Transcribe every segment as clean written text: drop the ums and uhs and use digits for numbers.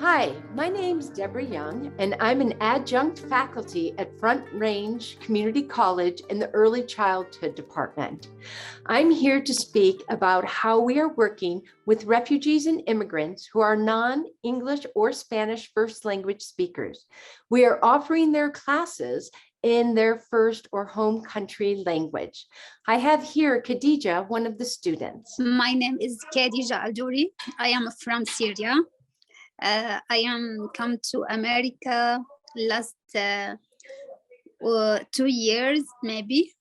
Hi, my name's Deborah Young, and I'm an adjunct faculty at Front Range Community College in the Early Childhood Department. I'm here to speak about how we are working with refugees and immigrants who are non-English or Spanish first language speakers. We are offering their classes in their first or home country language. I have here Khadija, one of the students. My name is Khadija Aldouri. I am from Syria. I am come to America last 2 years maybe.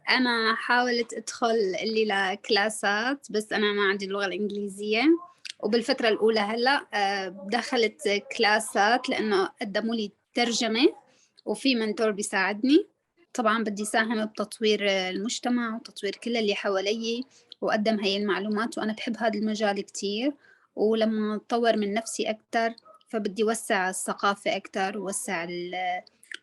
أنا حاولت أدخل لكلاسات بس أنا ما عندي اللغة الإنجليزية، وبالفترة الأولى هلأ دخلت كلاسات لأنه قدموا لي ترجمة وفي منتور بيساعدني. طبعا بدي ساهم بتطوير المجتمع وتطوير كل اللي حوالي وأقدم هاي المعلومات، وأنا بحب هذا المجال كتير، ولما أطور من نفسي أكتر فبدي وسع الثقافة أكتر ووسع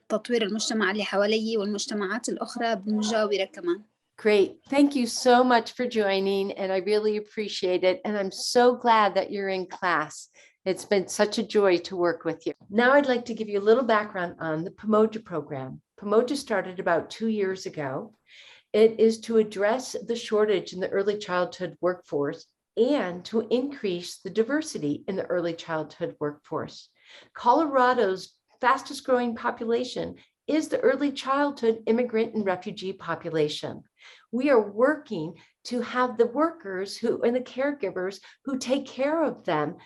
تطوير المجتمع اللي حوالي والمجتمعات الأخرى بالمجاورة كمان. Great. Thank you so much for joining, and I really appreciate it. And I'm so glad that you're in class. It's been such a joy to work with you. Now I'd like to give you a little background on the Pamoja program. Pamoja started about 2 years ago. It is to address the shortage in the early childhood workforce and to increase the diversity in the early childhood workforce. Colorado's fastest growing population is the early childhood immigrant and refugee population. We are working to have the workers who and the caregivers who take care of them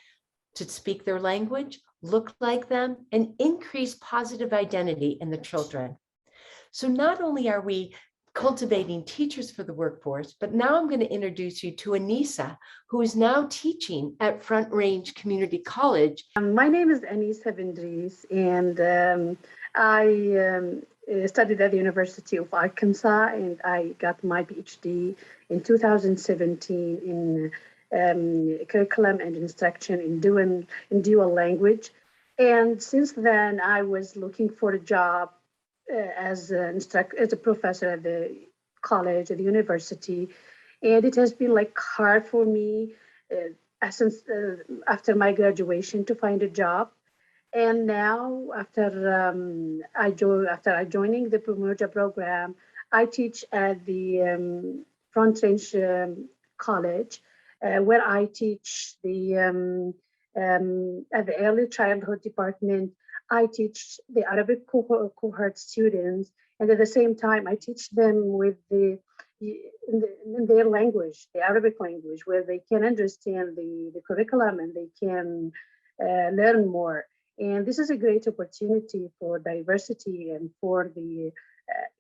to speak their language, look like them, and increase positive identity in the children. So not only are we cultivating teachers for the workforce, but now I'm going to introduce you to Anissa, who is now teaching at Front Range Community College. My name is Anissa Bendris, and I studied at the University of Arkansas, and I got my PhD in 2017 in curriculum and instruction in dual language. And since then, I was looking for a job as a professor at the college, at the university, and it has been like hard for me since after my graduation to find a job. And now, after joining the Pamoja program, I teach at the Front Range College, where I teach at the early childhood department. I teach the Arabic cohort students, and at the same time, I teach them with in their language, the Arabic language, where they can understand the curriculum and they can learn more. And this is a great opportunity for diversity and for the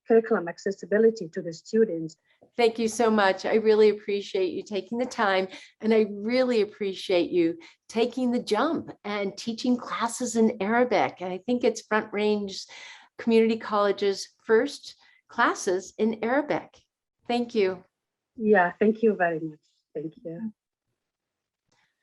curriculum accessibility to the students. Thank you so much. I really appreciate you taking the time, and I really appreciate you taking the jump and teaching classes in Arabic. And I think it's Front Range Community College's first classes in Arabic. Thank you. Yeah, thank you very much. Thank you.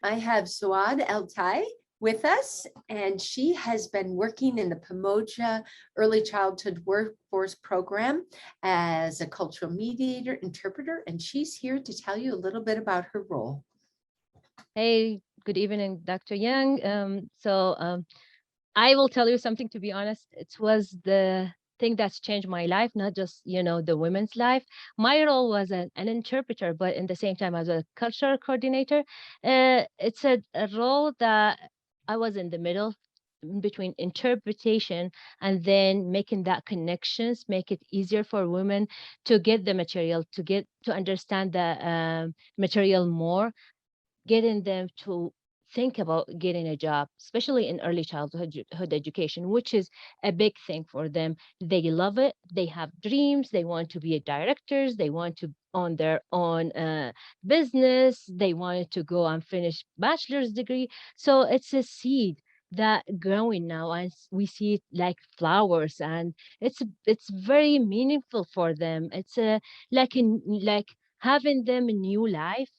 I have Suad El-Tai with us, and she has been working in the Pamoja Early Childhood Workforce Program as a cultural mediator, interpreter, and she's here to tell you a little bit about her role. Hey, good evening, Dr. Young. I will tell you something, to be honest. It was the thing that's changed my life, not just, the women's life. My role was an interpreter, but in the same time, as a cultural coordinator. It's a role that I was in the middle between interpretation and then making that connections, make it easier for women to get the material, to understand the material more, getting them to think about getting a job, especially in early childhood education, which is a big thing for them. They love it. They have dreams. They want to be directors. They want to own their own business. They want to go and finish bachelor's degree. So it's a seed that growing now, and we see it like flowers, and it's very meaningful for them. It's like having them a new life,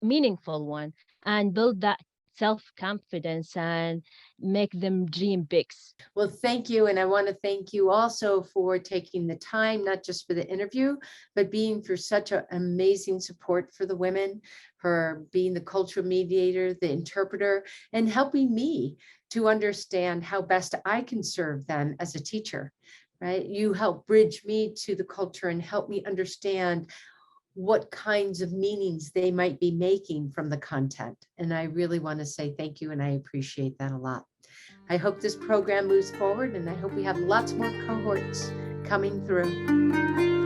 meaningful one, and build that self-confidence and make them dream big. Well, thank you. And I want to thank you also for taking the time, not just for the interview, but being for such an amazing support for the women, for being the cultural mediator, the interpreter, and helping me to understand how best I can serve them as a teacher, right? You help bridge me to the culture and help me understand what kinds of meanings they might be making from the content. And I really want to say thank you, and I appreciate that a lot. I hope this program moves forward, and I hope we have lots more cohorts coming through.